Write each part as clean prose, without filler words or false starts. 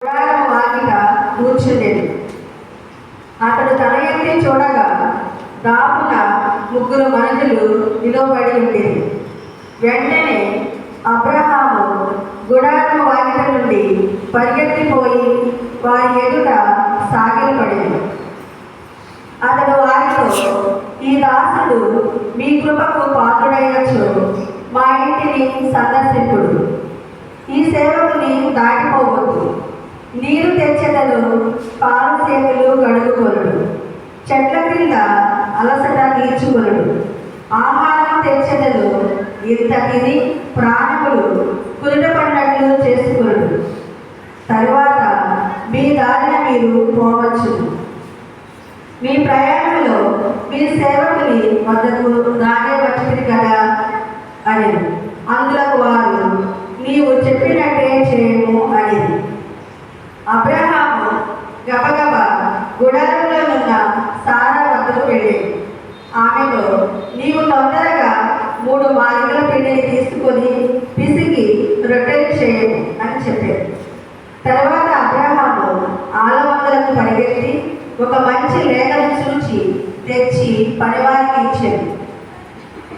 వాకిట కూర్చుండేది. అతడు తల ఎత్తి చూడగా దాపున 3 మనుషులు నిలబడి ఉండేది. వెంటనే అబ్రహాము గుడారము వాకిట నుండి పరిగెత్తిపోయి వారి ఎదుట సాగిలపడింది. అతడు వారితో, ఈ దాసుడు మీ కృపకు పాత్రుడైనచో మా ఇంటిని సందర్శింపుడు. ఈ సేవకుని దాటిపోవద్దు. నీరు తెచ్చెదలు, పాలు చేతులు కడుగుకొనుడు, చెట్ల క్రింద అలసట తీర్చుకొనుడు. ఆహారం తెచ్చెదలు, ఇంత తిని ప్రాణములు కుదుటపడినట్లు చేసుకొనుడు. తరువాత మీ దారిన మీరు పోవచ్చు. మీ ప్రయాణంలో మీ సేవకుని వద్దకు రానే వచ్చింది కదా అని. అందులకు వారు, నీవు చెప్పినట్టే చేయము అని. అబ్రహాము గబగబా గుడారంలో ఉన్న సారా వద్దకు వెళ్ళి ఆమెతో, నీవు తొందరగా 3 మాలికల పిండిని తీసుకొని పిసికి రొట్టెలు చేయము అని చెప్పాడు. తర్వాత అబ్రహాము ఆలవందలకు పరిగెత్తి ఒక మంచి లేఖను చూచి తెచ్చి పనివారికి ఇచ్చాడు.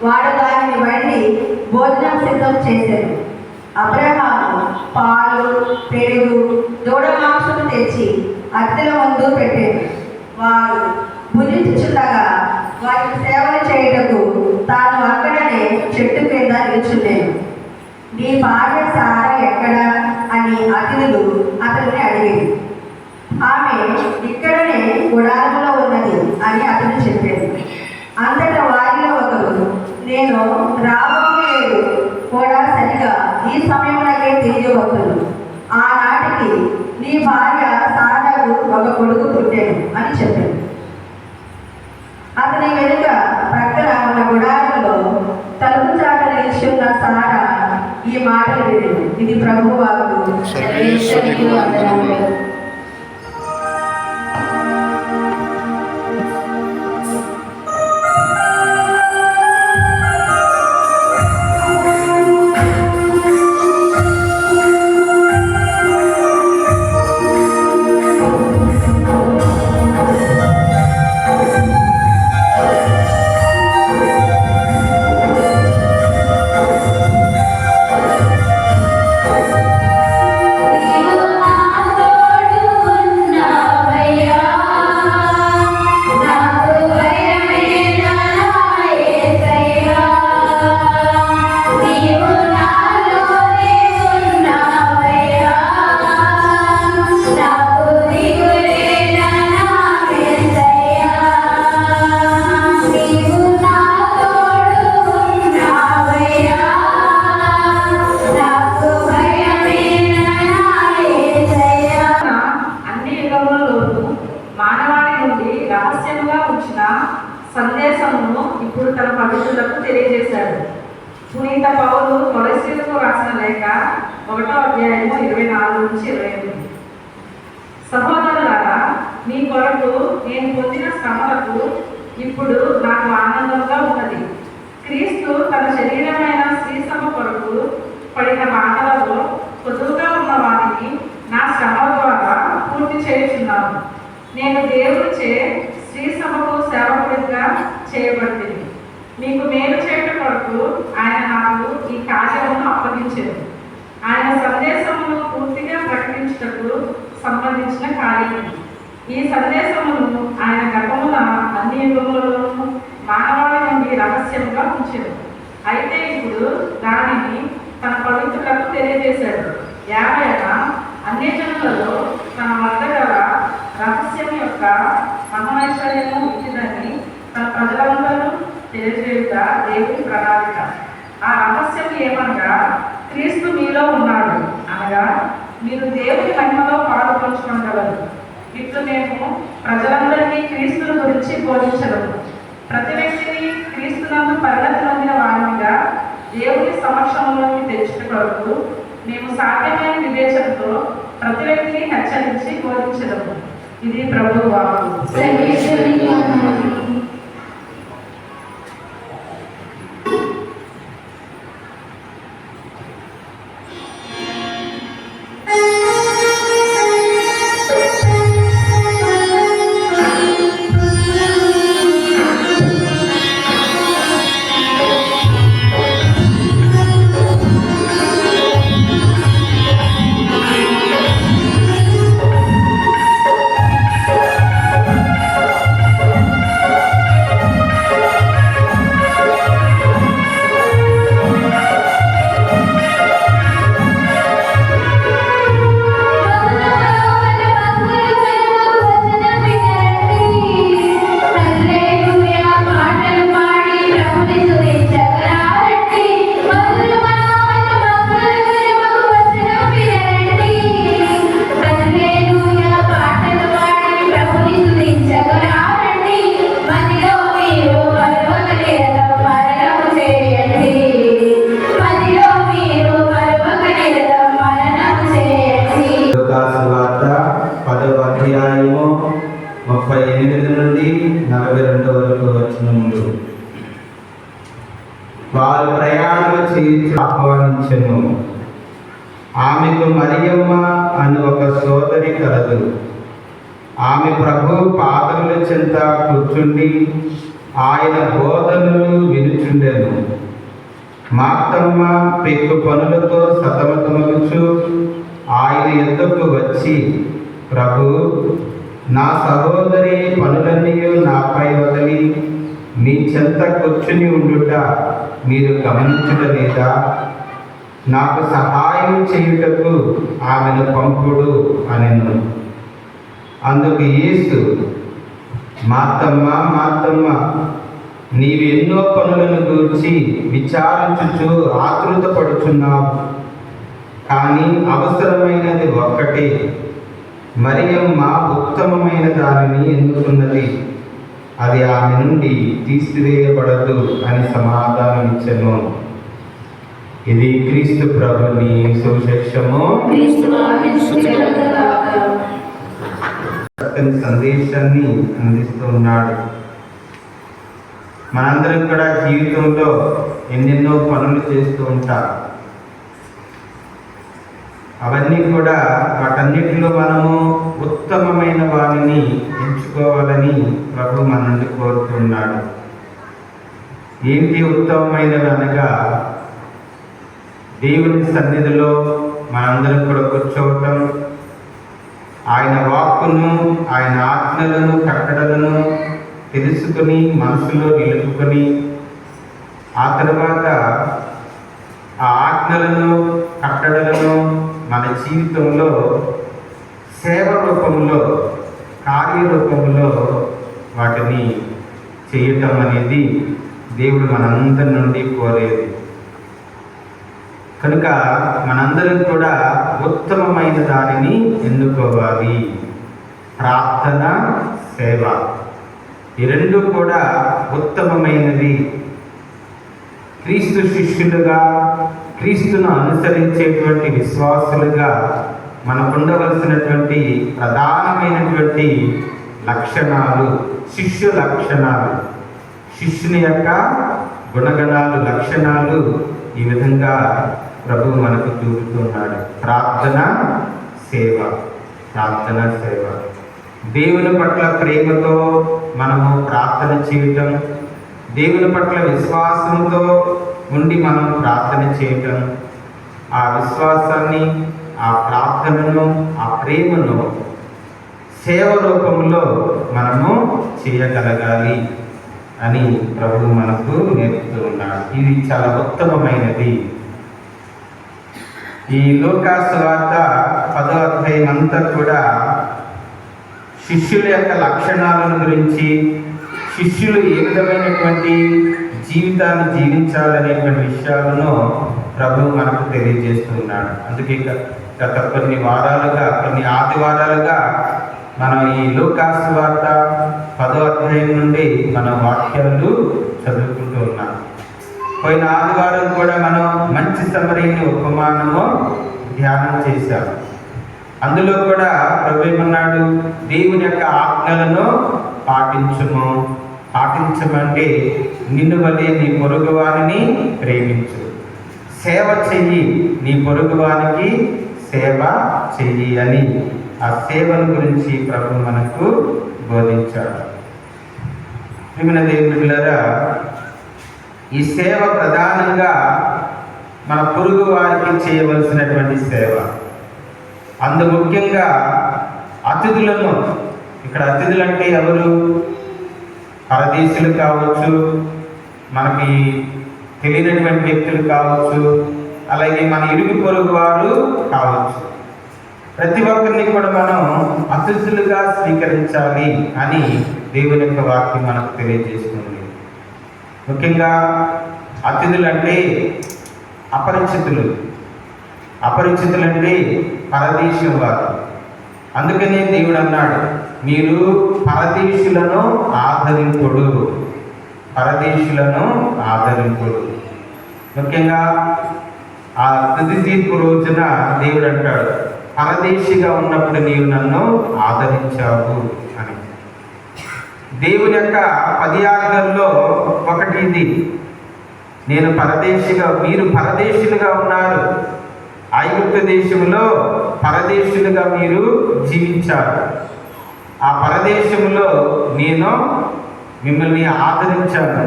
వాడు దానిని వండి భోజనం సిద్ధం చేశాడు. అబ్రహాము పాలు, పెరుగు, దూడ మాంసము తెచ్చి అత్తెల ముందు పెట్టాడు. వారు భుజించుచుండగా వారికి సేవలు చేయుటకు తాను అక్కడనే చెట్టు కింద నిల్చున్నాడు. నీ భార్య సారా ఎక్కడా అని అతిథులు అతనిని అడిగారు. ఆమె ఇక్కడనే గుడారంలో ఉన్నది అని అతను చెప్పాడు. అంతటా వారిలో ఒకరు, నేను రాబోయేడు కూడా సరిగా ఈ సమయంలోకే తిరిగి వద్దును. ఆనాటికి నీ భార్య సారాకు ఒక కొడుకు పుట్టాడు అని చెప్పాడు. అతని వెనుక ప్రక్కన ఉన్న గుడారంలో తలుపు చాట నిలిచున్న సారా ఈ మాటలు వినింది. ఇది ప్రభువు వాక్కు. సందేశమును ఇప్పుడు తన పవిత్రులకు తెలియజేశాడు. పునీత పౌలు కొలస్సీలకు రాసిన లేఖ 1:24-28. సహోదరులారా, మీ కొరకు నేను పొందిన శ్రమలకు ఇప్పుడు నాకు ఆనందంగా ఉన్నది. క్రీస్తు తన శరీరమైన శ్రీసభ కొరకు పడిన మాటలలో పొదువుగా ఉన్న వాటిని నా శ్రమ ద్వారా పూర్తి చేయుచున్నాను. నేను దేవునిచే శ్రీసభకు సేవకుడిగా చేయబడింది. మీకు మేలు చేయడం కొరకు ఆయన నాకు ఈ కార్యమును అప్పగించారు. ఆయన సందేశమును పూర్తిగా ప్రకటించుటకు సంబంధించిన కార్యం. ఈ సందేశమును ఆయన గతమున అన్ని యుగములలోనూ మానవాళి నుండి రహస్యంగా ఉంచారు. అయితే ఇప్పుడు దానిని తన పవిత్రులకు తెలియజేశాడు. యావైనా అన్ని జనులలో తన వద్ద గల రహస్యం యొక్క మహమైశ్వర్యము ఇచ్చిదని తన ప్రజలందరూ తెలియజేయుట దేవుని ప్రణాళిక. ఆ రహస్యం ఏమనగా, క్రీస్తు మీలో ఉన్నాడు అనగా మీరు దేవుని మహిమలో పాలు పంచుకోగలరు. ఇట్లు మేము ప్రజలందరినీ క్రీస్తుని గురించి బోధించగలము. ప్రతి వ్యక్తిని క్రీస్తునందు పరిణతి నొందిన వారిగా దేవుని సమక్షంలోకి తెచ్చుట కొరకు మేము సాధ్యమైన వివేచనతో ప్రతి వ్యక్తిని హెచ్చరించి బోధించగలము. ఇది ప్రభువు వాక్కు. వచనములు. వారు ప్రయాణం చేసి ఆహ్వానించెను. ఆమెకు మరియమ్మ అని ఒక సోదరి కలదు. ఆమె ప్రభు పాదముల చెంత కూర్చుండి ఆయన బోధనలు వినుచుండెను. మార్తమ్మ పెక్కు పనులతో సతమతమగుచు ఆయన యొద్దకు వచ్చి, ప్రభు, నా సహోదరి పనులన్నీ నాపై వదిలి మీ చెంత కూర్చుని ఉండుట మీరు గమనించలేదా? నాకు సహాయం చేయుటకు ఆమెను పంపుడు అనెను. అందుకు యేసు, మార్తమ్మ, మార్తమ్మ, నీవు ఎన్నో పనులను గూర్చి విచారించుచు ఆతృత పడుచున్నావు. కానీ అవసరమైనది ఒక్కటే. మరియమ్మ ఉత్తమమైన దానిని ఎన్నుకున్నది, అది ఆమె నుండి తీసివేయబడదు అని సమాధానమిచ్చెను. ఇది క్రీస్తు ప్రభుని సువిశేషము. చక్కని సందేశాన్ని అందిస్తూ ఉన్నాడు. మనందరం కూడా జీవితంలో ఎన్నెన్నో పనులు చేస్తూ ఉంటారు. అవన్నీ కూడా వాటన్నిటిలో మనము ఉత్తమమైన వారిని ఎంచుకోవాలని ప్రభు మన నుండి కోరుతున్నాడు. ఏంటి ఉత్తమమైనవి అనగా, దేవుని సన్నిధిలో మనందరం కూడా కూర్చోవటం, ఆయన వాక్కును, ఆయన ఆజ్ఞలను, కట్టడలను తెలుసుకుని మనసులో నిలుపుకొని, ఆ తర్వాత ఆ ఆజ్ఞలను, కట్టడలను మన జీవితంలో సేవ రూపంలో, కార్యరూపంలో వాటిని చేయటం అనేది దేవుడు మనందరి నుండి కోరేది. కనుక మనందరం కూడా ఉత్తమమైన దానిని ఎన్నుకోవాలి. ప్రార్థన, సేవ, ఈ రెండు కూడా ఉత్తమమైనది. క్రీస్తు శిష్యులుగా, క్రీస్తును అనుసరించేటువంటి విశ్వాసులుగా మనకు ఉండవలసినటువంటి ప్రధానమైనటువంటి లక్షణాలు, శిష్యు లక్షణాలు, శిష్యుని యొక్క గుణగణాలు, లక్షణాలు ఈ విధంగా ప్రభు మనకు చూపుతున్నాడు. ప్రార్థన, సేవ. ప్రార్థన, సేవ. దేవుని పట్ల ప్రేమతో మనము ప్రార్థన చేయటం, దేవుని పట్ల విశ్వాసంతో ఉండి మనం ప్రార్థన చేయటం, ఆ విశ్వాసాన్ని, ఆ ప్రార్థనను, ఆ ప్రేమను సేవ రూపంలో మనము చేయగలగాలి అని ప్రభు మనకు నేర్పుతూ ఉన్నాడు. ఇది చాలా ఉత్తమమైనది. ఈ లూకాసు వార్త 10వ అధ్యాయం అంతా కూడా శిష్యుల యొక్క లక్షణాలను గురించి, శిష్యులు ఏ విధమైనటువంటి జీవితాన్ని జీవించాలనేటువంటి విషయాలను ప్రభు మనకు తెలియజేస్తున్నాడు. అందుకే గత కొన్ని ఆదివారాలుగా మనం ఈ లూకాసు వార్త 10వ అధ్యాయం నుండి మన వాక్యాలు చదువుకుంటూ ఉన్నాం. పోయిన ఆదివారం కూడా మనం మంచి సమరయుని ఉపమానము ధ్యానం చేశాం. అందులో కూడా ప్రభు ఏమన్నాడు? దేవుని యొక్క ఆజ్ఞలను పాటించమంటే నిన్ను వలె నీ పొరుగు వారిని ప్రేమించు, సేవ చెయ్యి, నీ పొరుగు వారికి సేవ చెయ్యి అని ఆ సేవల గురించి ప్రభు మనకు బోధించాడు. ప్రియమైన దేవుని బిడ్డలారా, ఈ సేవ ప్రధానంగా మన పొరుగు వారికి చేయవలసినటువంటి సేవ. అందు ముఖ్యంగా అతిథులను, ఇక్కడ అతిథులు అంటే ఎవరు? పరదేశులు కావచ్చు, మనకి తెలియనటువంటి వ్యక్తులు కావచ్చు, అలాగే మన ఇరుగు పొరుగు వారు కావచ్చు. ప్రతి ఒక్కరిని కూడా మనం అతిథులుగా స్వీకరించాలి అని దేవుని యొక్క వాక్యం మనకు తెలియజేస్తుంది. ముఖ్యంగా అతిథులు అంటే అపరిచితులు అంటే పరదేశం వారు. అందుకనే దేవుడు అన్నాడు, మీరు పరదేశులను ఆదరింపుడు. ముఖ్యంగా ఆ తుది తీర్పు రోజున దేవుడు అంటాడు, పరదేశిగా ఉన్నప్పుడు నీవు నన్ను ఆదరించావు అని. దేవుని యొక్క 10 ఆజ్ఞల్లో ఒకటి ఇది. మీరు పరదేశులుగా ఉన్నారు. ఐగుప్తు దేశంలో పరదేశులుగా మీరు జీవించారు. ఆ పరదేశంలో నేను మిమ్మల్ని ఆదరించాను,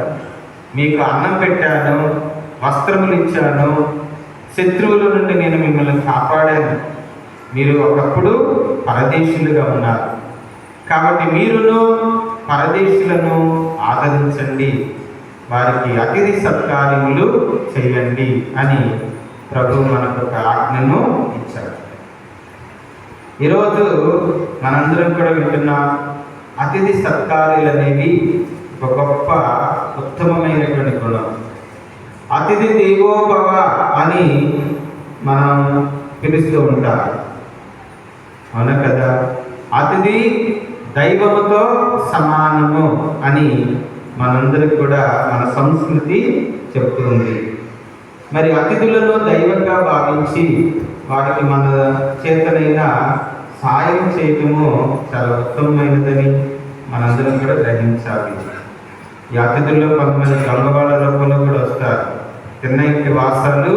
మీకు అన్నం పెట్టాను, వస్త్రములు ఇచ్చాను, శత్రువుల నుండి నేను మిమ్మల్ని కాపాడాను. మీరు ఒకప్పుడు పరదేశులుగా ఉన్నారు, కాబట్టి మీరును పరదేశులను ఆదరించండి, వారికి అతిథి సత్కార్యములు చేయండి అని ప్రభు మనకు ఒక ఆజ్ఞను ఇచ్చాడు. ఈరోజు మనందరం కూడా వింటున్నాం, అతిథి సత్కార్యాలు అనేవి ఒక గొప్ప ఉత్తమమైనటువంటి గుణం. అతిథి దేవోభవ అని మనం పిలుస్తూ ఉంటాం, అవునా కదా? అతిథి దైవముతో సమానము అని మనందరికి కూడా మన సంస్కృతి చెప్తుంది. మరి అతిథులను దైవంగా భావించి వారికి మన చేతనైన సాయం చేయటము చాలా ఉత్తమమైనదని మనందరం కూడా గ్రహించాలి. ఈ అతిథుల్లో కొంతమంది గొల్లవాళ్ళ రూపంలో కూడా వస్తారు, తిన్న ఇంటి వాసాలు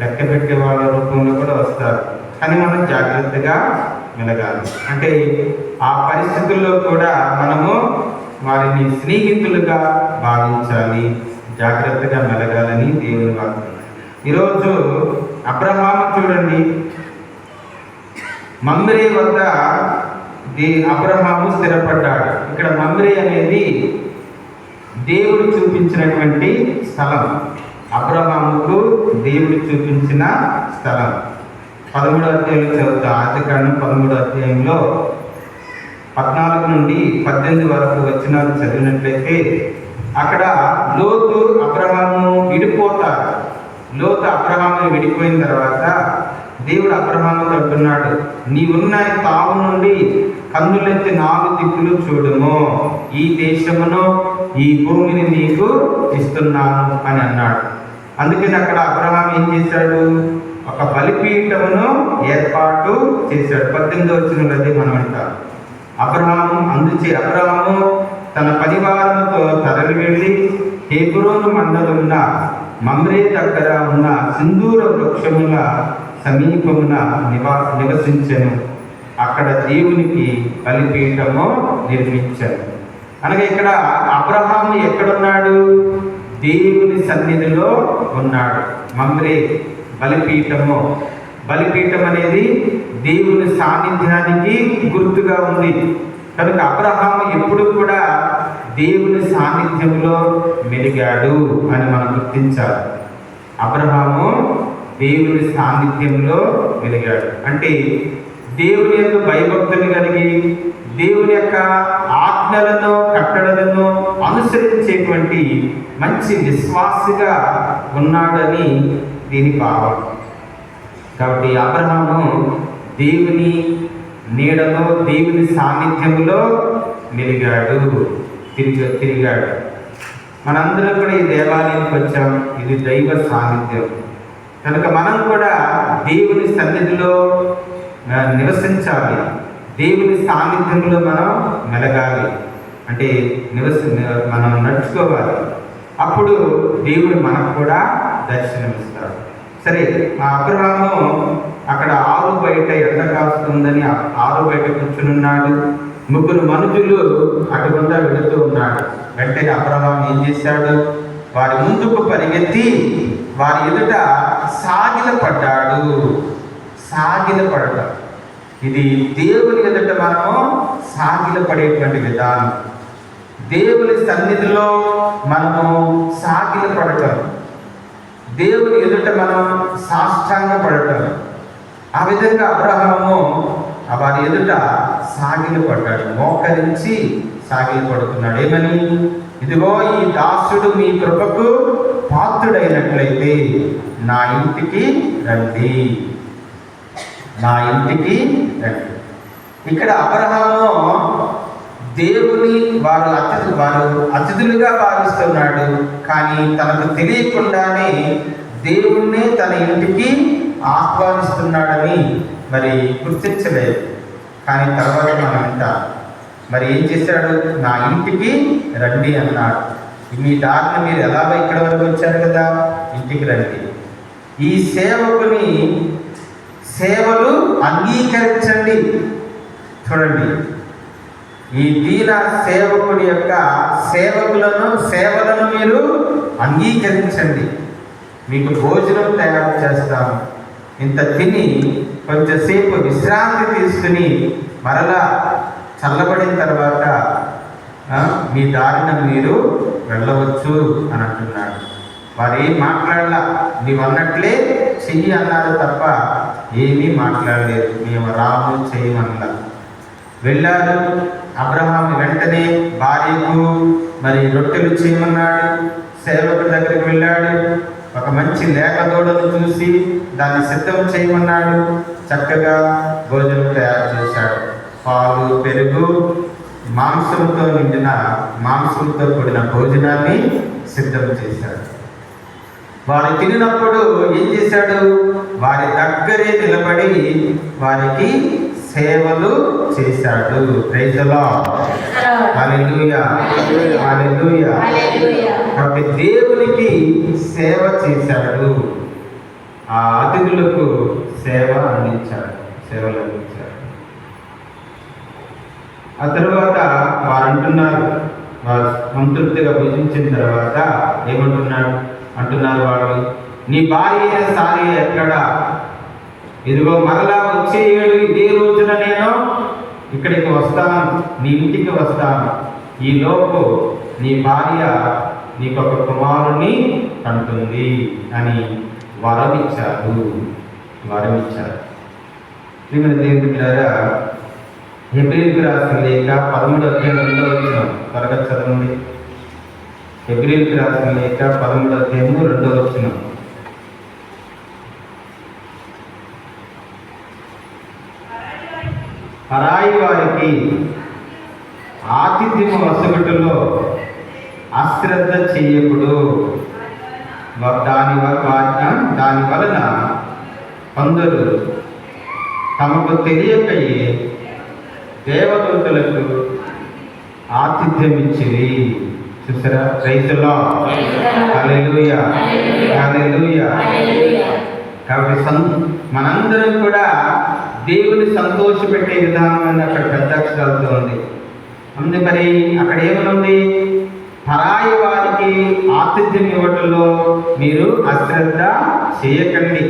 లెక్క పెట్టే వాళ్ళ రూపంలో కూడా వస్తారు. కానీ మనం జాగ్రత్తగా మెలగాలి. అంటే ఆ పరిస్థితుల్లో కూడా మనము వారిని స్నేహితులుగా భావించాలి, జాగ్రత్తగా మెలగాలని దేవుని వాక్యం. ఈరోజు అబ్రహాము చూడండి, మమ్రే వద్ద అబ్రహాము స్థిరపడ్డాడు. ఇక్కడ మమ్రే అనేది దేవుడు చూపించినటువంటి స్థలం, అబ్రహాముకు దేవుడు చూపించిన స్థలం. 13వ అధ్యాయంలో చదువుతా, ఆదికాండం 13వ అధ్యాయంలో 14 నుండి 18 వరకు వచనాలు చదివినట్లయితే అక్కడ లోతు అబ్రహాము విడిపోతారు. లోతు అబ్రహాముని విడిపోయిన తర్వాత దేవుడు అబ్రహాముతో అంటున్నాడు, నీవున్న తావు నుండి కన్నులెత్తి 4 దిక్కులు చూడుము, ఈ దేశమును ఈ భూమిని నీకు ఇస్తున్నాను అని అన్నాడు. అందుకని అక్కడ అబ్రహాం ఏం చేశాడు, ఒక బలిపీఠమును ఏర్పాటు చేశాడు. 18వ వచనంలో అది మనం అంటాం. అబ్రహాము తన పరివారంతో తరలి వెళ్ళి హెబ్రోను మండలమున మమ్రే దగ్గర ఉన్న సింధూర వృక్షముల సమీపమున నివసించెను. అక్కడ దేవునికి బలిపీఠము నిర్మించాను. అనగా ఇక్కడ అబ్రహాము ఎక్కడున్నాడు? దేవుని సన్నిధిలో ఉన్నాడు. మమ్రే బలిపీఠం అనేది దేవుని సాన్నిధ్యానికి గుర్తుగా ఉంది. కనుక అబ్రహాము ఎప్పుడు కూడా దేవుని సాన్నిధ్యంలో మెలిగాడు అని మనం గుర్తించాలి. అబ్రహాము దేవుని సాన్నిధ్యంలో మెలిగాడు అంటే దేవుని యొక్క భయభక్తులు కలిగి దేవుని యొక్క ఆజ్ఞలను కట్టడలను అనుసరించేటువంటి మంచి విశ్వాసిగా ఉన్నాడని దీని భావం. కాబట్టి అబ్రహాము దేవుని నీడలో దేవుని సాన్నిధ్యంలో మెలిగాడు, తిరిగాడు. మనందరం కూడా ఈ దేవాలయానికి వచ్చాం, ఇది దైవ సాన్నిధ్యం. కనుక మనం కూడా దేవుని సన్నిధిలో నివసించాలి, దేవుని సాన్నిధ్యంలో మనం మెలగాలి, అంటే మనం నడుచుకోవాలి. అప్పుడు దేవుడు మనకు కూడా దర్శనమిస్తాడు. సరే, మా అబ్రహాము అక్కడ ఆరు బయట ఎండ కాస్తుందని ఆరు బయట కూర్చునున్నాడు. 3 మనుషులు అటుగుండా వెళుతూ ఉన్నాడు. వెంటనే అబ్రహాము ఏం చేశాడు? వారి ముందుకు పరిగెత్తి వారి ఎదుట సాగిలపడ్డాడు. సాగిలపడటం ఇది దేవుని ఎదుట మనము సాగిలపడేటువంటి విధానం. దేవుని సన్నిధిలో మనము సాగిలపడటం, దేవుని ఎదుట మనం సాష్టాంగపడటం. ఆ విధంగా అబ్రహాము వారి ఎదుట సాగిలపడ్డాడు, మోకరించి సాగిలపడుతున్నాడు. ఏమని? ఇదిగో ఈ దాసుడు మీ కృపకు పాత్రుడైనట్లయితే నా ఇంటికి రండి, నా ఇంటికి రండి. ఇక్కడ అబ్రహాము దేవుని వారు అతిథులుగా భావిస్తున్నాడు, కానీ తనకు తెలియకుండానే దేవుణ్ణి తన ఇంటికి ఆహ్వానిస్తున్నాడని మరి గుర్తించలేదు. కానీ తర్వాత మనం అంట మరి ఏం చేశాడు? నా ఇంటికి రండి అన్నాడు. మీ దారిన మీరు ఎలాగో ఇక్కడ వరకు వచ్చారు కదా, ఇంటికి రండి. ఈ సేవకుని సేవలు అంగీకరించండి. చూడండి, ఈ దీన సేవకుడి యొక్క సేవలను మీరు అంగీకరించండి. మీకు భోజనం తయారు చేస్తాము. ఇంత తిని కొంచెంసేపు విశ్రాంతి తీసుకుని మరలా చల్లబడిన తర్వాత మీ దారిన మీరు వెళ్ళవచ్చు అని అంటున్నాడు. వారు ఏం మాట్లాడలా, నీవు అన్నట్లే చెయ్యి అన్నారు తప్ప ఏమీ మాట్లాడలేదు. మేము రాము చేయమన్నా. వెళ్ళారు. అబ్రహాము వెంటనే భార్యకు మరి రొట్టెలు చేయమన్నాడు. సేవకుడి దగ్గరికి వెళ్ళాడు. ఒక మంచి లేక దూడను చూసి దాన్ని సిద్ధం చేయమన్నాడు. చక్కగా భోజనం తయారు చేశాడు. పాలు, పెరుగు, మాంసంతో కూడిన భోజనాన్ని సిద్ధం చేశాడు. వారు తినినప్పుడు ఏం చేశాడు? వారి దగ్గరే నిలబడి వారికి సేవలు చేశాడు. Praise the lord. Hallelujah, hallelujah. కాబట్టి దేవునికి సేవ చేశాడు. ఆ అతిథులకు సేవలు అందించాడు. ఆ తరువాత వారు అంటున్నారు, వారు సంతృప్తిగా భుజించిన తర్వాత అంటున్నారు వాళ్ళు, నీ భార్య అయిన సారి ఎక్కడా? ఇదిగో మరలా వచ్చే ఏడు ఇదే రోజున నేను ఇక్కడికి వస్తాను, నీ ఇంటికి వస్తాను. ఈ లోపు నీ భార్య నీకొక కుమారుని కంటుంది అని వరమిచ్చారు. దేవుని ద్వారా హెబ్రీయులకు రాసిన లేఖ 13:2 త్వరగా చదవండి. హెబ్రీయులకు రాసిన లేఖ 13:2. పరాయి వారికి ఆతిథ్యము వసగుటలో అశ్రద్ధ చెయ్యకుడు. దాని వలన కొందరు తమకు తెలియకయే దేవదూతలకు ఆతిథ్యం ఇచ్చిరి. చూసారా? Praise the lord. Hallelujah, hallelujah. కాబట్టి మనందరం కూడా దేవుని సంతోషపెట్టే విధానం అని అక్కడ పెద్ద అక్షరాలతో ఉంది. ఉంది. మరి అక్కడ ఏమనుంది? పరాయి వారికి ఆతిథ్యం ఇవ్వటంలో మీరు అశ్రద్ధ చేయకండి.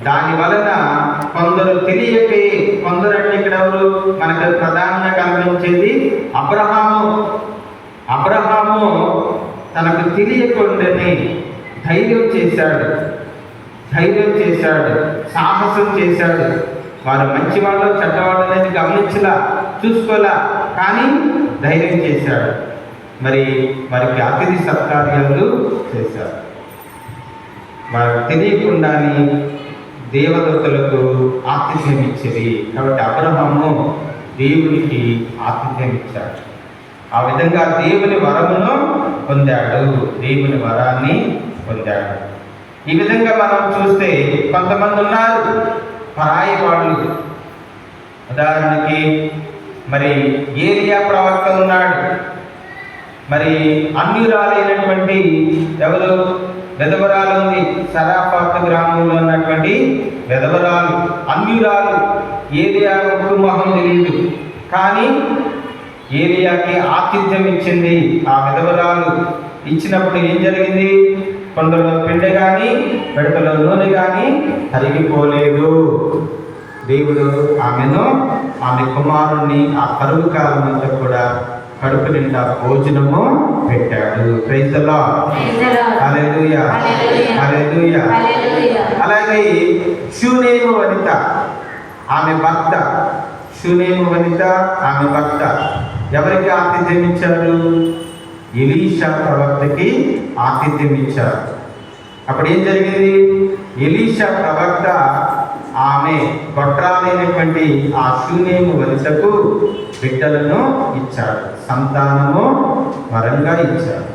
దాని వలన కొందరు తెలియకే, కొందరు అంటే ఇక్కడ ఎవరు మనకు ప్రధానంగా కనిపించేది? అబ్రహాము తనకు తెలియకుండానే ధైర్యం చేశాడు, సాహసం చేశాడు. వారు మంచివాళ్ళు చెడ్డవాళ్ళు అనేది గమనించలా, చూసుకోలా, కానీ ధైర్యం చేశాడు. మరి వారికి అతిథి సత్కార్యాలు చేశారు. వారు తెలియకుండానే దేవదూతలకు ఆతిథ్యం ఇచ్చేది. కాబట్టి అబ్రహాము దేవునికి ఆతిథ్యం ఇచ్చాడు. ఆ విధంగా దేవుని వరమును పొందాడు, దేవుని వరాన్ని పొందాడు. ఈ విధంగా మనం చూస్తే కొంతమంది ఉన్నారు పరాయి వాళ్ళు. ఉదాహరణకి మరి ఏలియా ప్రవక్త ఉన్నాడు. మరి అన్యురాలైనటువంటి ఎవరు? వెధవరాలు ఉంది. సరాఫాతు గ్రామంలో ఉన్నటువంటి వెధవరాలు, అన్యురాలు. ఏలియాకు మొహం తెలియదు, కానీ ఏలియాకి ఆతిథ్యం ఇచ్చింది ఆ విధవరాలు. ఇచ్చినప్పుడు ఏం జరిగింది? కొండలో పిండి కానీ పెడకలో నూనె కానీ కరిగిపోలేదు. దేవుడు ఆమె కుమారుణ్ణి ఆ కరువు కాలం అంతా కూడా కడుపు నిండా భోజనము పెట్టాడు. Praise the lord. Hallelujah, hallelujah. అలాగే షూనేము వనిత, ఆమె భర్త ఎవరికి ఆతిథ్యం ఇచ్చారు? ఎలీషా ప్రవక్తకి ఆతిథ్యం ఇచ్చారు. అప్పుడు ఏం జరిగింది? ఎలీషా ప్రవక్త ఆమె గొడ్రాలైనటువంటి ఆ షూనేము వనితకు బిడ్డలను ఇచ్చాడు, సంతానము వరంగా ఇచ్చాడు.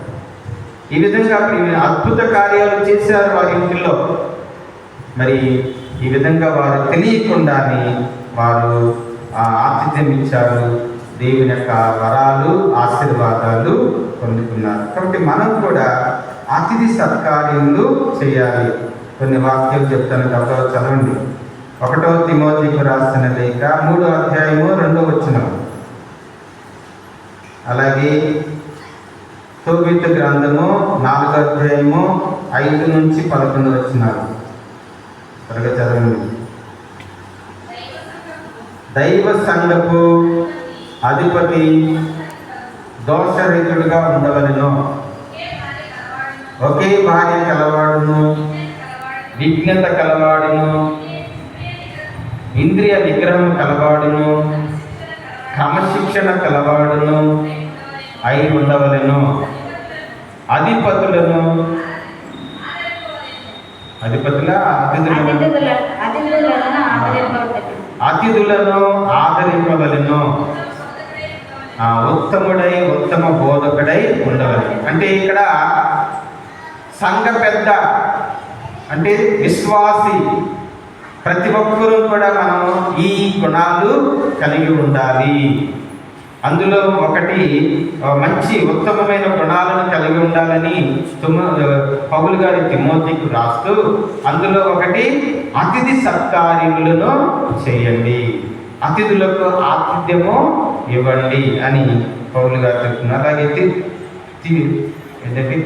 ఈ విధంగా అద్భుత కార్యాలు చేశారు వారి ఇంటిలో. మరి ఈ విధంగా వారు తెలియకుండానే వారు ఆతిథ్యం ఇచ్చారు, దేవుని యొక్క వరాలు ఆశీర్వాదాలు పొందుకున్నారు. కాబట్టి మనం కూడా అతిథి సత్కార్యములు చేయాలి. కొన్ని వాక్యాలు చెప్తాను, కాబట్టి చదవండి. 1 తిమోతికి రాసిన లేఖ 3వ అధ్యాయము 2వ వచనం, అలాగే తోబితు గ్రంథము 4వ అధ్యాయము 5 నుంచి 11 వచనాలు త్వరగా చదవండి. దైవ సంఘపు అధిపతి దోషరహితుడుగా ఉండవలెను, ఒకే భార్య కలవాడును, విజ్ఞత కలవాడును, ఇంద్రియ నిగ్రహం కలవాడును, క్రమశిక్షణ కలవాడును అయి ఉండవలెను. అధిపతులను అతిథులను ఆదరింపవలెను, ఉత్తముడై ఉత్తమ బోధకుడై ఉండవలెను. అంటే ఇక్కడ సంఘ పెద్ద అంటే విశ్వాసి, ప్రతి ఒక్కరూ కూడా మనం ఈ గుణాలు కలిగి ఉండాలి. అందులో ఒకటి మంచి ఉత్తమమైన గుణాలను కలిగి ఉండాలని పౌలు గారి తిమోతికి రాస్తూ, అందులో ఒకటి అతిథి సత్కార్యములను చేయండి, అతిథులకు ఆతిథ్యము ఇవ్వండి అని పౌలు గారు చెప్తున్నారు. అలాగే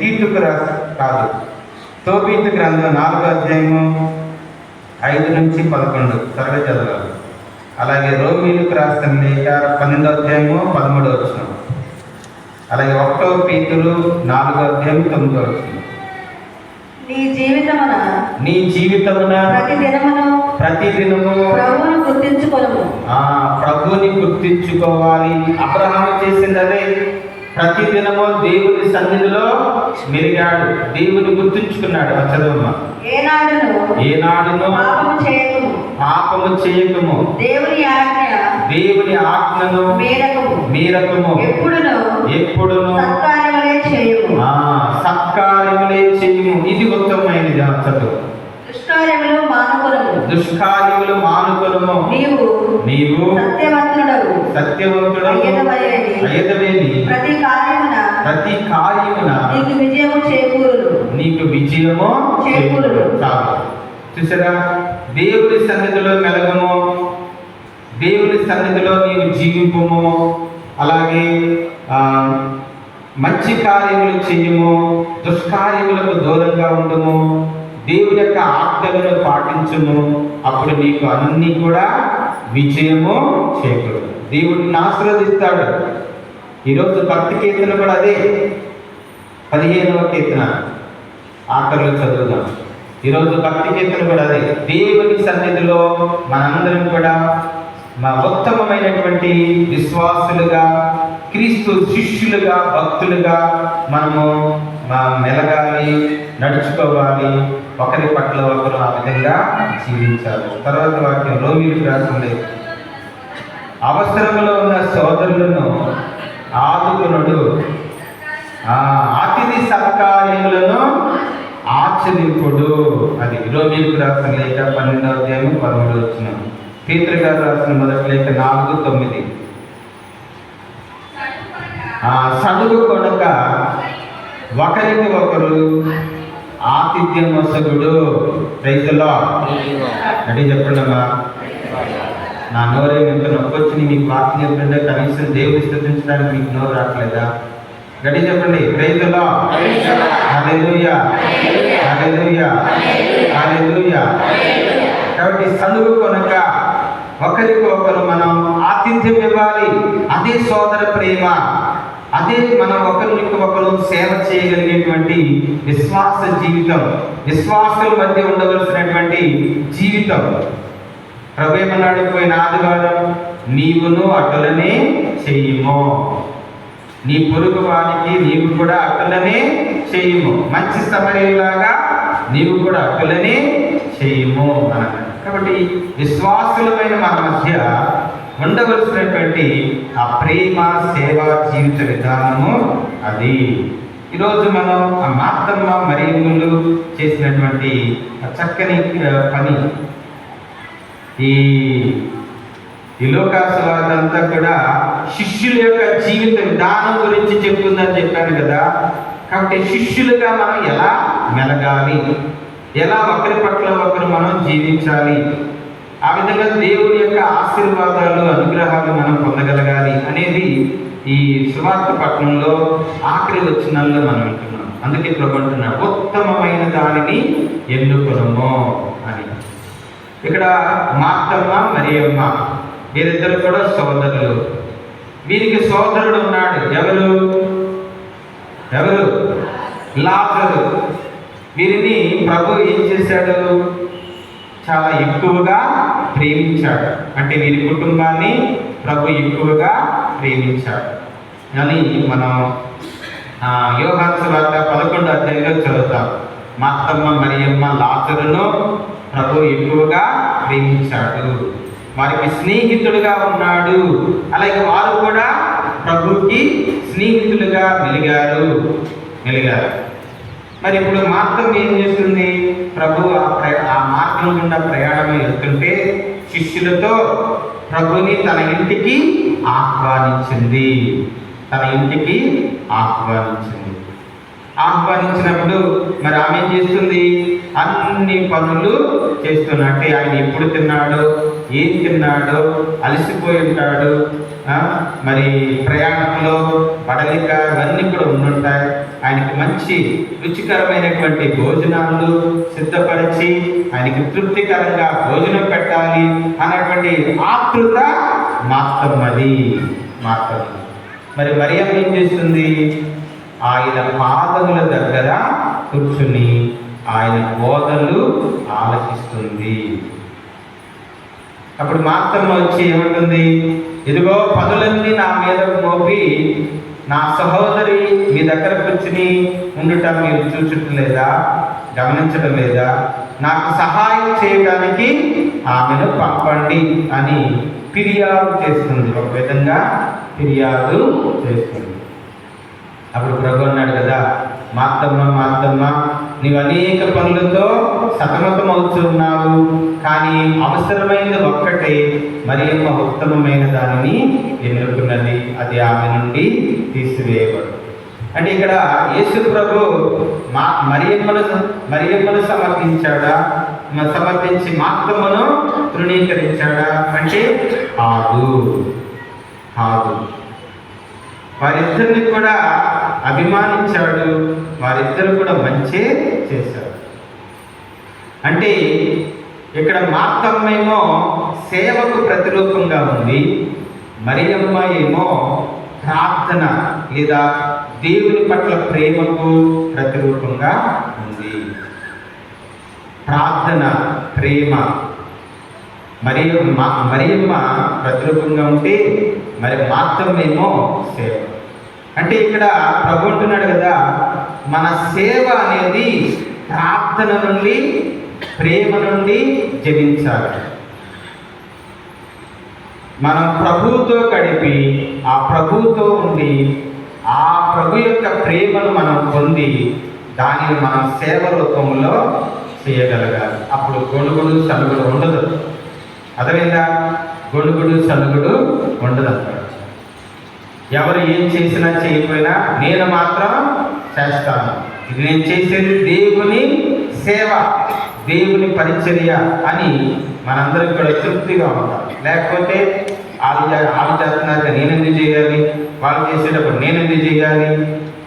తీతుకు కాదు, తోబితు గ్రంథం 4వ అధ్యాయము 5 నుంచి 11 త్వరగా చదవాలి. అలాగే రోమీలకు రాసిన లేఖ 12వ అధ్యాయము 13వ వచనం, అలాగే 1 పేతురు 4వ అధ్యాయం 9వ వచనం. నీ జీవితమున ప్రతిదినము ప్రభువుని గుర్తించుకోవాలి. అబ్రహాము చేసింది అదే. ప్రతిదినము దేవుని సన్నిధిలో మెరిగాడు, దేవుని గుర్తుంచుకున్నాడు. చదవమ్మా. ఏనాడును పాపము చేయకము, దేవుని ఆజ్ఞను మీరకము, ఎప్పుడును సత్కార్యములే చేయము. ఇది ఉత్తమమైనది. చదువు. దుష్కార్యములు మానుకొనుము, నీవు సత్యవంతుడవు అయ్యదవేని, ప్రతి కార్యమున నీకు విజయము చేకూరును. చాలు. చూసారా, దేవుని సన్నిధిలో మెలగము, దేవుని సన్నిధిలో నీవు జీవింపము, అలాగే మంచి కార్యములు చేయము, దుష్కార్యములకు దూరంగా ఉండము, దేవుని యొక్క ఆజ్ఞలను పాటించుము. అప్పుడు నీకు అన్నీ కూడా విజయము చేకూరు. దేవుడిని ఆశీర్వదిస్తాడు. ఈరోజు భక్తి కీర్తన కూడా అదే. 15వ కీర్తన ఆఖరిలో చదువుదాం. ఈరోజు భక్తి కీర్తన కూడా అదే. దేవుని సన్నిధిలో మనందరం కూడా ఉత్తమమైనటువంటి విశ్వాసులుగా, క్రీస్తు శిష్యులుగా, భక్తులుగా మనము మెలగాలి, నడుచుకోవాలి. ఒకరి పట్ల ఒకరు ఆ విధంగా జీవించాలి. తర్వాత వాక్యం రోమీలకు రాసింది, అవసరములో ఉన్న సోదరులను ఆదుకునుడు, అతిథి సత్కార్యములను ఆచరింపుడు. అది రోమీలకు రాసిన లేఖ 12వ అధ్యాయం 13వ వచనం. పేతురు గారు రాసిన మొదటి లేఖ 4:9. సడుగు కొనక ఒకరికి ఒకరు ఆతిథ్యం వసగుడు. Praise the lord. అంటే చెప్పండి అమ్మా. నా నోరే ఎంత నొప్పి వచ్చింది మీకు వాక్యం చెప్పండి. కనీసం దేవుని స్తుతించడానికి మీకు నోరు రావట్లేదా? గడి చెప్పండి. Praise the lord. Hallelujah, hallelujah, hallelujah. కాబట్టి సడుగు కొనక ఒకరికి ఒకరు మనం ఆతిథ్యం ఇవ్వాలి. అదే సోదర ప్రేమ, అదే మనం ఒకరికి ఒకరు సేవ చేయగలిగేటువంటి విశ్వాస జీవితం, విశ్వాసుల మధ్య ఉండవలసినటువంటి జీవితం. ప్రభు ఏమన్నాడు పోయిన ఆదివారం? నీవును అటులనే చెయ్యము, నీ పొరుగు వానికి నీవు కూడా అటులనే చెయ్యము, మంచి సమరీలాగా నీవు కూడా అటులనే చెయ్యము అన్నాడు. కాబట్టి విశ్వాసులమైన మన మధ్య ఉండవలసినటువంటి ఆ ప్రేమ సేవా జీవిత విధానము అది. ఈరోజు మనం ఆ మార్తమ్మ మరియమ్మలు చేసినటువంటి చక్కని పని, ఈ లోకాసువార్త అంతా కూడా శిష్యుల యొక్క జీవిత విధానం గురించి చెప్తుందని చెప్పాను కదా. కాబట్టి శిష్యులుగా మనం ఎలా మెలగాలి, ఎలా ఒకరి పట్ల ఒకరు మనం జీవించాలి, ఆ విధంగా దేవుని యొక్క ఆశీర్వాదాలు అనుగ్రహాలు మనం పొందగలగాలి అనేది ఈ సువార్త పట్టణంలో ఆఖరి వచనాల్లో మనం వింటున్నాం. అందుకే ప్రభు అంటున్నాడు, ఉత్తమమైన దానిని ఎన్నుకొనుము అని. ఇక్కడ మార్తమ్మ మరియమ్మ వీరిద్దరు కూడా సోదరులు. వీరికి సోదరుడు ఉన్నాడు. ఎవరు? లాజరు. వీరిని ప్రభు ఏం చేశాడు? చాలా ఎక్కువగా ప్రేమించాడు. అంటే వీరి కుటుంబాన్ని ప్రభు ఎక్కువగా ప్రేమించాడు అని మనం యోహాను సువార్త 11వ అధ్యాయంలో చదువుతాం. మార్తమ్మ మరియమ్మ లాజరును ప్రభు ఎక్కువగా ప్రేమించాడు, వారికి స్నేహితుడుగా ఉన్నాడు. అలాగే వారు కూడా ప్రభుకి స్నేహితులుగా మెలిగారు. మరి ఇప్పుడు మార్గం ఏం చేస్తుంది? ప్రభు ఆ మార్గం గుండా ప్రయాణం వెళ్తుంటే శిష్యులతో ప్రభుని తన ఇంటికి ఆహ్వానించింది. ఆహ్వానించినప్పుడు మరి ఆమె ఏం చేస్తుంది? అన్ని పనులు చేస్తున్నా. అంటే ఆయన ఎప్పుడు తిన్నాడో, ఏం తిన్నాడో, అలసిపోయి ఉంటాడు, మరి ప్రయాణంలో పడలిక ఇవన్నీ కూడా ఉండుంటాయి. ఆయనకి మంచి రుచికరమైనటువంటి భోజనాలు సిద్ధపరిచి ఆయనకి తృప్తికరంగా భోజనం పెట్టాలి అన్నటువంటి ఆతృత మార్తమ్మది. మరి మరియమ్మ ఏం చేస్తుంది? ఆయన పాదముల దగ్గర కూర్చుని ఆయన బోధనలు ఆలకిస్తుంది. అప్పుడు మార్తమ్మ వచ్చి ఏమంటుంది? ఇదిగో పనులన్నీ నా మీద మోపి నా సహోదరి మీ దగ్గర కూర్చుని ఉండటం మీరు చూచటం లేదా, గమనించడం లేదా? నాకు సహాయం చేయడానికి ఆమెను పంపండి అని ఫిర్యాదు చేస్తుంది. ఒక విధంగా ఫిర్యాదు చేస్తుంది. అప్పుడు ప్రభు అన్నాడు కదా, మార్తమ్మ నీవు అనేక పనులతో సతమతం అవుతున్నావు, కానీ అవసరమైనది ఒక్కటే, మరియమ్మ ఉత్తమమైన దానిని ఎన్నుకున్నది, అది ఆమె నుండి తీసివేయబడు. అంటే ఇక్కడ యేసు ప్రభు మరియమ్మను సమర్థించి మార్తమ్మను తృణీకరించాడా అంటే కాదు. వారిద్దరిని కూడా అభిమానించాడు, వారిద్దరు కూడా మంచి చేశాడు. అంటే ఇక్కడ మార్తమ్మ ఏమో సేవకు ప్రతిరూపంగా ఉంది, మరియమ్మ ఏమో ప్రార్థన లేదా దేవుని పట్ల ప్రేమకు ప్రతిరూపంగా ఉంది. ప్రార్థన, ప్రేమ మరియమ్మ ప్రతిరూపంగా ఉంటే మరి మార్తమ్మ ఏమో సేవ. అంటే ఇక్కడ ప్రభు అంటున్నాడు కదా, మన సేవ అనేది ప్రార్థన నుండి, ప్రేమ నుండి జనించాలి. మనం ప్రభువుతో గడిపి ఆ ప్రభువుతో ఉండి ఆ ప్రభు యొక్క ప్రేమను మనం పొంది దానిని మనం సేవ రూపంలో చేయగలగాలి. అప్పుడు గొడుగుడు సలుగుడు ఉండదు. అదేవిధంగా గొడుగుడు సలుగుడు ఉండదు అంటాడు. ఎవరు ఏం చేసినా చేయకపోయినా నేను మాత్రం చేస్తాను, ఇది నేను చేసేది దేవుని సేవ, దేవుని పరిచర్య అని మనందరికి కూడా తృప్తిగా ఉంటాం. లేకపోతే వాళ్ళు చేస్తున్నారు నేనెందుకు చేయాలి, వాళ్ళు చేసేటప్పుడు నేనెందుకు చేయాలి,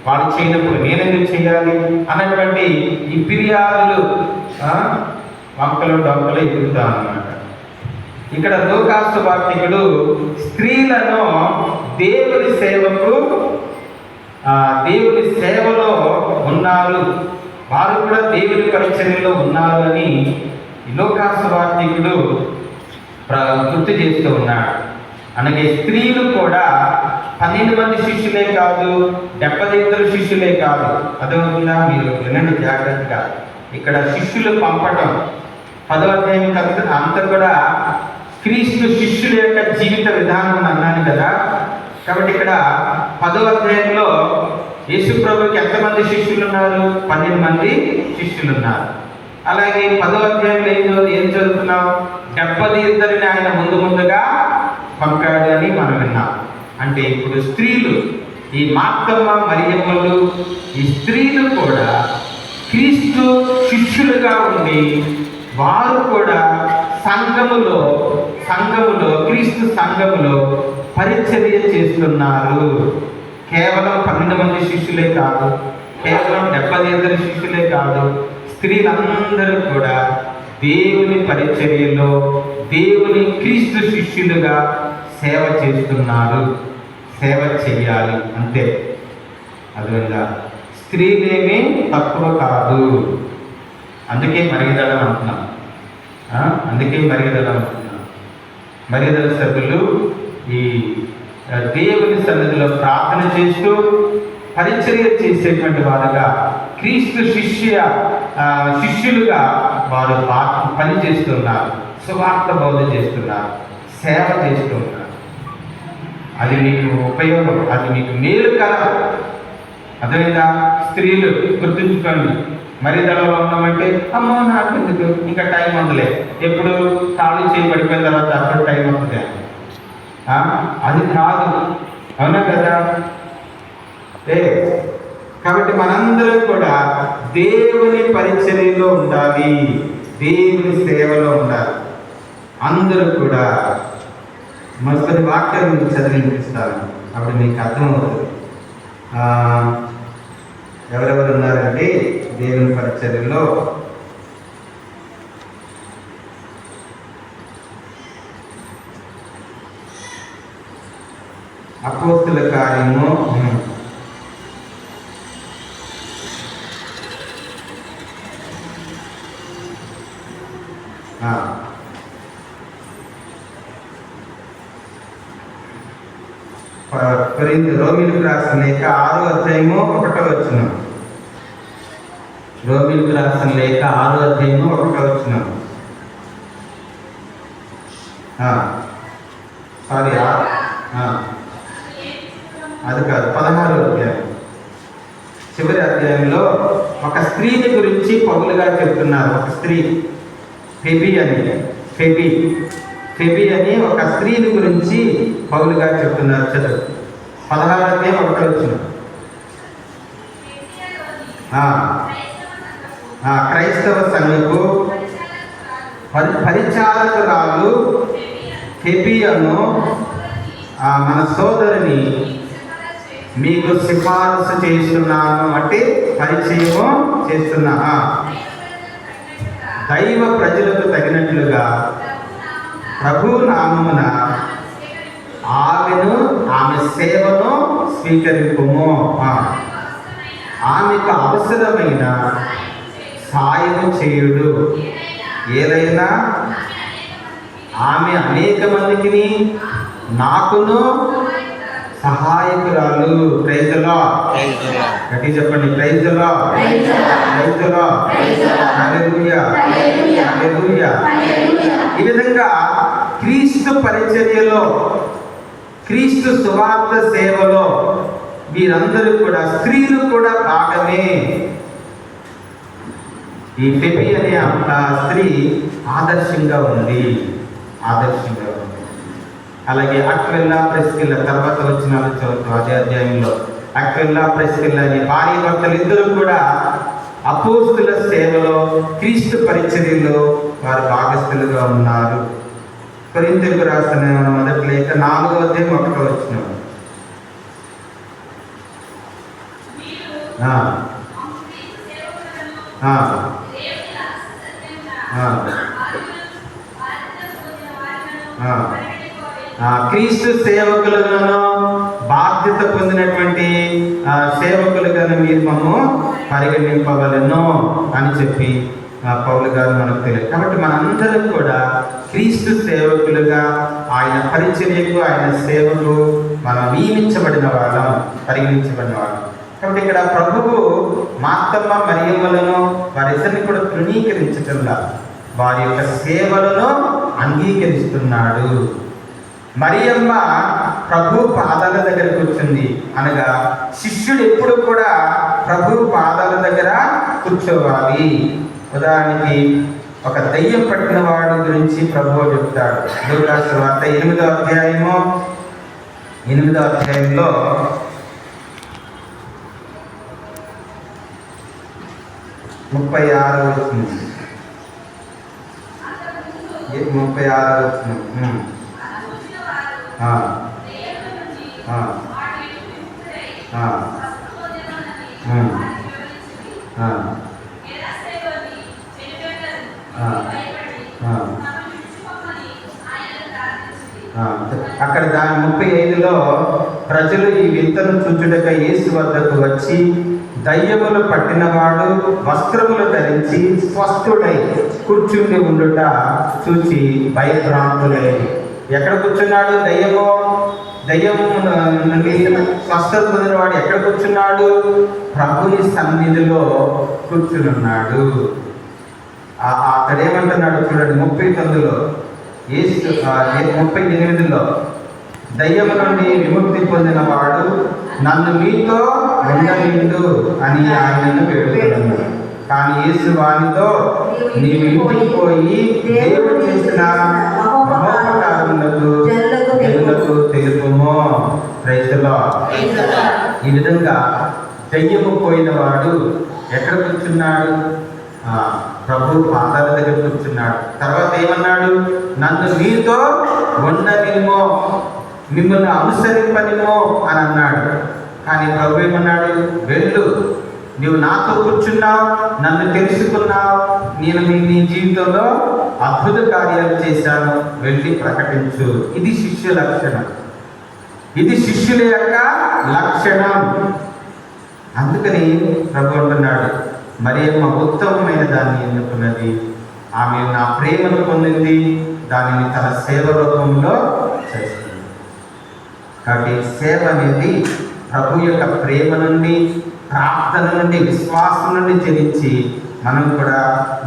వాళ్ళు చేయనప్పుడు నేనెందుకు చేయాలి అన్నటువంటి ఈ ఫిర్యాదులు వంకలు డొంకలు ఎదుగుతా అన్నమాట. ఇక్కడ లూకాసు వార్తికుడు స్త్రీలను దేవుని సేవలో ఉన్నారు, వారు కూడా దేవుని పరిచర్యలో ఉన్నారు అని లూకాసు వార్తికుడు గుర్తు చేస్తూ ఉన్నాడు. అలాగే స్త్రీలు కూడా 12 మంది శిష్యులే కాదు, 72 శిష్యులే కాదు. అదేవిధంగా మీరు వినండి జాగ్రత్తగా. ఇక్కడ శిష్యులు పంపటం 10వ అధ్యాయం అంతా కూడా క్రీస్తు శిష్యుల యొక్క జీవిత విధానం అన్నాను కదా. కాబట్టి ఇక్కడ 10వ అధ్యాయంలో యేసు ప్రభుకి ఎంతమంది శిష్యులు ఉన్నారు? 12 మంది శిష్యులు ఉన్నారు. అలాగే 10వ అధ్యాయంలో ఏం చదువుతున్నాం? 72 ఆయన ముందుగా పంపాడు అని మనం విన్నాం. అంటే ఇప్పుడు స్త్రీలు, ఈ మార్తమ్మ మరియమ్మలు, ఈ స్త్రీలు కూడా క్రీస్తు శిష్యులుగా ఉండి వారు కూడా సంఘములో క్రీస్తు సంఘములో పరిచర్య చేస్తున్నారు. కేవలం 12 మంది శిష్యులే కాదు, కేవలం 72 శిష్యులే కాదు, స్త్రీలందరూ కూడా దేవుని పరిచర్యలో దేవుని క్రీస్తు శిష్యులుగా సేవ చేస్తున్నారు. సేవ చెయ్యాలి అంతే. అదేవిధంగా స్త్రీలేమీ తక్కువ కాదు. అందుకే మరిగదలం అంటున్నాం. మరిగదల సభ్యులు ఈ దేవుని సన్నిధిలో ప్రార్థన చేస్తూ పరిచర్య చేసేటువంటి వారుగా క్రీస్తు శిష్యులుగా వారు పని చేస్తున్నారు, సువార్త బోధ చేస్తున్నారు, సేవ చేస్తున్నారు. అది మీకు ఉపయోగం, అది మీకు మేలు కలదు. అదేవిధంగా స్త్రీలు గుర్తుంచుకోండి, మరిదలలో ఉన్నామంటే అమ్మో నాకు ఎందుకు, ఇంకా టైం ఉందిలే, ఎప్పుడు ఖాళీ చేయబడిపోయిన తర్వాత అప్పుడు టైం ఉంటుంది, అది కాదు. అవునా కదా? కాబట్టి మనందరం కూడా దేవుని పరిచర్యలో ఉండాలి, దేవుని సేవలో ఉండాలి. అందరూ కూడా మరికొన్ని వాక్యాలు మీకు చదివి వినిపిస్తాను, అప్పుడు మీకు అర్థమవుతుంది. ఎవరెవరు ఉన్నారంటే దేవుని పరిచర్యలో అపోస్తుల కార్యము 6 రోమీయులకు రాసిన లేఖ 6వ అధ్యాయము 1వ వచనం. రోమీయులకు రాసిన లేఖ 6వ అధ్యాయము 1వ వచనం. అది కాదు, 16వ అధ్యాయం చివరి అధ్యాయంలో ఒక స్త్రీని గురించి పౌలు గారు చెప్తున్నారు. ఒక స్త్రీ ఫెబి అని ఒక స్త్రీని గురించి పౌలు గారు చెప్తున్నారు. చదువు 16వ అధ్యాయం 1వ వచనం. క్రైస్తవ సంఘకు పరిచారకురాలు ఫెబియను మన సోదరిని మీకు సిఫారసు చేస్తున్నాను, అంటే పరిచయము చేస్తున్నా. దైవ ప్రజలకు తగినట్లుగా ప్రభు నామమున ఆమె సేవను స్వీకరింపుము. ఆమెకు అవసరమైన సాయము చేయుడు. ఏదైనా ఆమె అనేక మందికి నాకును సహాయకురాలు. Praise the lord. గట్టిగా చెప్పండి, ప్రైజ్ ది లార్డ్. హల్లెలూయా. ఈ విధంగా క్రీస్తు పరిచర్యలో, క్రీస్తు సువార్త సేవలో వీరందరూ కూడా, స్త్రీలు కూడా భాగమే. ఈ ఫెబి అనే స్త్రీ ఆదర్శంగా ఉంది. అలాగే అక్విలా ప్రిస్కిల్లా, తర్వాత వచ్చిన చదువుతాం అదే అధ్యాయంలో. అక్విలా ప్రిస్కిల్లా అనే భార్య భర్తలు ఇద్దరు కూడా అపోస్తుల సేవలో, క్రీస్తు పరిచర్యలో వారు భాగస్థులుగా ఉన్నారు. కొరింథీయులకు రాసిన మొదటి లేఖ 4వ అధ్యాయం 1వ వచనం. క్రీస్తు సేవకులుగాను బాధ్యత పొందినటువంటి సేవకులుగాను మీరు మమ్ము పరిగణింపవలను అని చెప్పి పౌలు గారు మనకు తెలియదు. కాబట్టి మనందరం కూడా క్రీస్తు సేవకులుగా ఆయన పరిచర్యకు, ఆయన సేవకు మనం నియమించబడిన వాళ్ళం, పరిగణించబడిన వాళ్ళం. కాబట్టి ఇక్కడ ప్రభువు మార్తమ్మ మరియమ్మలను వారిద్దరిని కూడా తృణీకరించటంలా వారి యొక్క సేవలను అంగీకరిస్తున్నాడు. మరియమ్మ ప్రభు పాదాల దగ్గర కూర్చుంది అనగా శిష్యుడు ఎప్పుడు కూడా ప్రభు పాదాల దగ్గర కూర్చోవాలి. ఉదాహరణకి ఒక దయ్యం పట్టిన వాడి గురించి ప్రభువు చెప్తాడు. లూకా సువార్త 8వ అధ్యాయము 8వ అధ్యాయంలో 36వ వచనం. 36వ వచనం. ఆ. ఆ. ఆ. అక్కడ దాని 35లో ప్రజలు ఈ వింతను చూచుటకై యేసు వద్దకు వచ్చి దయ్యములు పట్టినవాడు వస్త్రములు ధరించి స్వస్థుడై కూర్చుండి ఉండుట చూచి భయభ్రాంతులై. ఎక్కడ కూర్చున్నాడు? దయ్యం నుండి స్వస్థత పొందినవాడు ఎక్కడ కూర్చున్నాడు? ప్రభుని సన్నిధిలో కూర్చునున్నాడు. అతడేమంటున్నాడు చూడండి 39లో, 38లో, దయ్యము నుండి విముక్తి పొందిన వాడు నన్ను మీతో ఉండనిండు అని ఆయనను వేడుకున్నాడు. కానీ యేసు వానితో, నీవు ఇంటికి పోయి దేవుడు చేసిన మహోపకారములకు జనులకు తెలుపుము. ప్రైజ్లో ఈ విధంగా దయ్యము పోయిన వాడు ఎక్కడ కూర్చున్నాడు? ప్రభు పాదాల దగ్గర కూర్చున్నాడు. తర్వాత ఏమన్నాడు? నన్ను మీతో ఉండనిమ్మో, మిమ్మల్ని అనుసరింపనిమో అని అన్నాడు. కానీ ప్రభు ఏమన్నాడు? వెళ్ళు, నువ్వు నాతో కూర్చున్నావు, నన్ను తెలుసుకున్నావు, నేను నీ జీవితంలో అద్భుత కార్యాలు చేశాను, వెళ్ళి ప్రకటించు. ఇది శిష్య లక్షణం, ఇది శిష్యుల యొక్క లక్షణం. అందుకని ప్రభు అంటున్నాడు, మరియమ్మ ఉత్తమమైన దాన్ని ఎన్నుకున్నది, ఆమె నా ప్రేమను పొందింది, దానిని తన సేవ రూపంలో చేస్తుంది. కాబట్టి సేవ అనేది ప్రభు యొక్క ప్రేమ నుండి, ప్రార్థన నుండి, విశ్వాసం నుండి జనించి మనం కూడా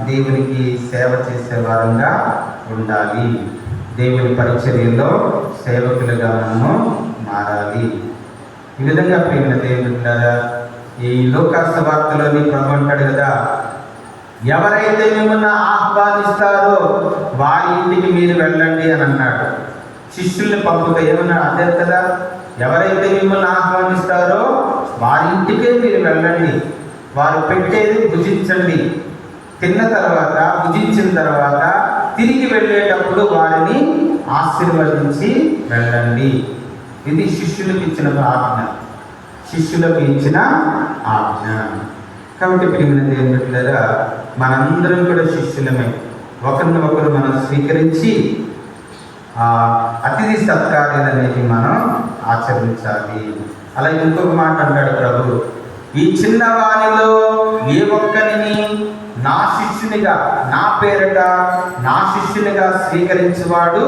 దేవునికి సేవ చేసే వారంగా ఉండాలి. దేవుని పరిచర్యలో సేవకులుగా మనము మారాలి. ఈ విధంగా ప్రేమ దేవుడులారా, ఈ లోకాసు వార్తలోని ప్రభు అంటాడు కదా, ఎవరైతే మిమ్మల్ని ఆహ్వానిస్తారో వారి ఇంటికి మీరు వెళ్ళండి అని అన్నాడు. శిష్యుల్ని పంపుతా ఏమన్నాడు? అదే కదా, ఎవరైతే మిమ్మల్ని ఆహ్వానిస్తారో వారి ఇంటికే మీరు వెళ్ళండి, వారు పెట్టేది భుజించండి, తిన్న తర్వాత భుజించిన తర్వాత తిరిగి వెళ్ళేటప్పుడు వారిని ఆశీర్వదించి వెళ్ళండి. ఇది శిష్యులకు ఇచ్చిన ఆజ్ఞ, శిష్యులకు ఇచ్చిన ఆజ్ఞ. కాబట్టి ప్రియమైన దేవుని బిడ్డలారా, మనందరం కూడా శిష్యులమే. ఒకరినొకరు మనం స్వీకరించి అతిథి సత్కార్యాలు అనేవి మనం ఆచరించాలి. అలాగే ఇంకొక మాట అంటాడు ప్రభు, ఈ చిన్నవానిలో ఏ ఒక్కరిని నా శిష్యునిగా, నా పేరట నా శిష్యునిగా స్వీకరించేవాడు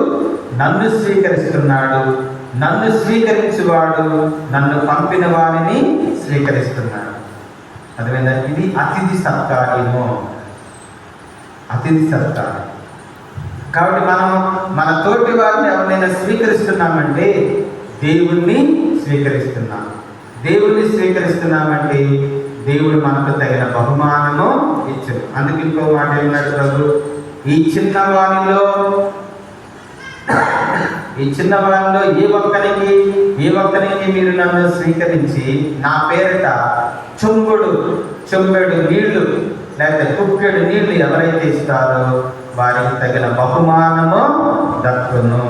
నన్ను స్వీకరిస్తున్నాడు, నన్ను స్వీకరించేవాడు నన్ను పంపిన వారిని స్వీకరిస్తున్నాడు. అదేవిధంగా ఇది అతిథి సత్కార్యము, అతిథి సత్కారం. కాబట్టి మనం మన తోటి వారిని ఎవరైనా స్వీకరిస్తున్నామంటే దేవుణ్ణి స్వీకరిస్తున్నాం. దేవుణ్ణి స్వీకరిస్తున్నామంటే దేవుడు మనకు తగిన బహుమానము ఇచ్చాడు. అందుకు ఇంకో మాట ఏమన్నాడు ప్రభు, ఈ చిన్నవానిలో ఏ ఒక్కరికి మీరు నన్ను స్వీకరించి నా పేరిట చెంబెడు నీళ్లు లేకపోతే కుక్కెడు నీళ్లు ఎవరైతే ఇస్తారో వారికి తగిన బహుమానము దక్కును.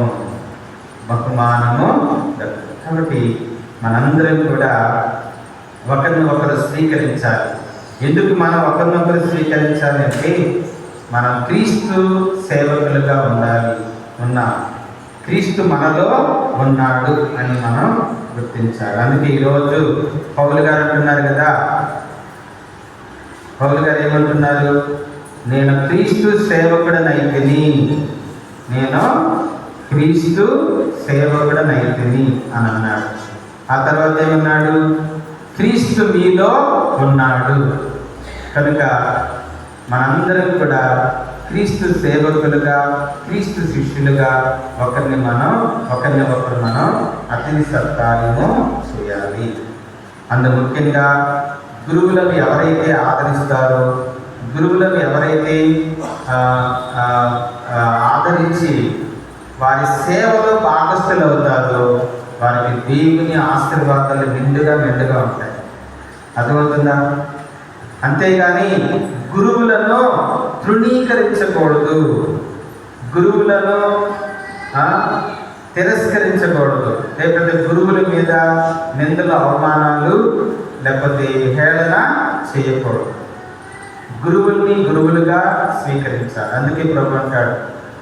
కాబట్టి మనందరం కూడా ఒకరిని ఒకరు స్వీకరించాలి. ఎందుకు మనం ఒకరినొకరు స్వీకరించాలి అంటే మనం క్రీస్తు సేవకులుగా ఉన్నాం, క్రీస్తు మనలో ఉన్నాడు అని మనం గుర్తించాలి. అందుకే ఈరోజు పౌలు గారు అంటున్నారు కదా, పౌలు గారు ఏమంటున్నారు? నేను క్రీస్తు సేవకుడనైతిని అని అన్నాడు. ఆ తర్వాత ఏమన్నాడు? క్రీస్తు మీలో ఉన్నాడు. కనుక మనందరం కూడా క్రీస్తు సేవకులుగా, క్రీస్తు శిష్యులుగా ఒకరిని ఒకరు మనం అతిథి సత్కారము చేయాలి. అందు ముఖ్యంగా గురువులను ఎవరైతే ఆదరిస్తారో, గురువులను ఎవరైతే ఆదరించి వారి సేవలో భాగస్థులు అవుతారో వారికి దేవుని ఆశీర్వాదాలు నిండుగా ఉంటాయి. అర్థమవుతుందా? అంతేగాని గురువులను తృణీకరించకూడదు, గురువులను తిరస్కరించకూడదు, లేకపోతే గురువుల మీద నిందలు, అవమానాలు, లేకపోతే హేళన చేయకూడదు. గురువుల్ని గురువులుగా స్వీకరించాలి. అందుకే ప్రభు అంటాడు,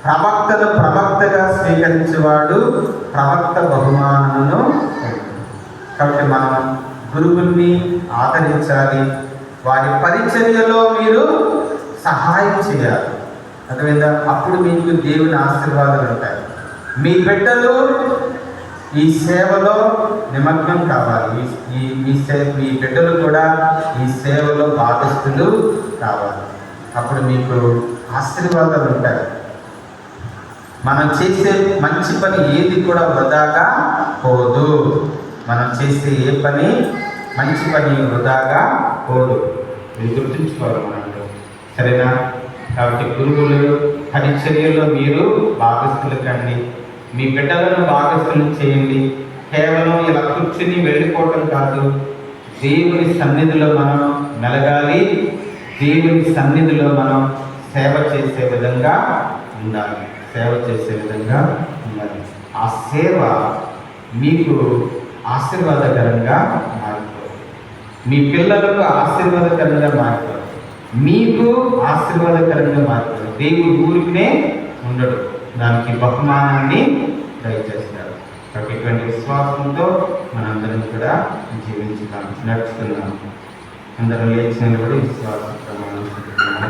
ప్రవక్తను ప్రవక్తగా స్వీకరించేవాడు ప్రవక్త బహుమానమును పొందును. కాబట్టి మనం గురువుల్ని ఆదరించాలి, వారి పరిచర్యలో మీరు సహాయం చేయాలి. అదేవిధంగా అప్పుడు మీకు దేవుని ఆశీర్వాదాలు ఉంటాయి. మీ బిడ్డలు ఈ సేవలో నిమగ్నం కావాలి. మీ బిడ్డలు కూడా ఈ సేవలో భాగస్థులు కావాలి. అప్పుడు మీకు ఆశీర్వాదాలు ఉంటాయి. మనం చేసే మంచి పని ఏది కూడా వృధాగా పోదు. మనం చేసే ఏ పని, మంచి పని వృధాగా పోదు. మీరు గుర్తుంచుకోవాలి మనంలో, సరేనా? కాబట్టి గురువులు పరిచర్యలో మీరు భాగస్థులు కండి, మీ బిడ్డలను భాగస్థులు చేయండి. కేవలం ఇలా కూర్చుని వెళ్ళిపోవటం కాదు, దేవుని సన్నిధిలో మనం మెలగాలి, దేవుని సన్నిధిలో మనం సేవ చేసే విధంగా ఉండాలి, సేవ చేసే విధంగా ఉండాలి. ఆ సేవ మీకు ఆశీర్వాదకరంగా మారిపోతుంది, మీ పిల్లలకు ఆశీర్వాదకరంగా మారిపోతుంది, మీకు ఆశీర్వాదకరంగా మారిపోతుంది. దేవుడు ఊరికినే ఉండడు, దానికి బహుమానాన్ని దయచేస్తాడు. కాబట్టి ఇటువంటి విశ్వాసంతో మనందరం కూడా జీవించుతాం, నడుచుకుందాం. అందరం లేచిన కూడా విశ్వాసం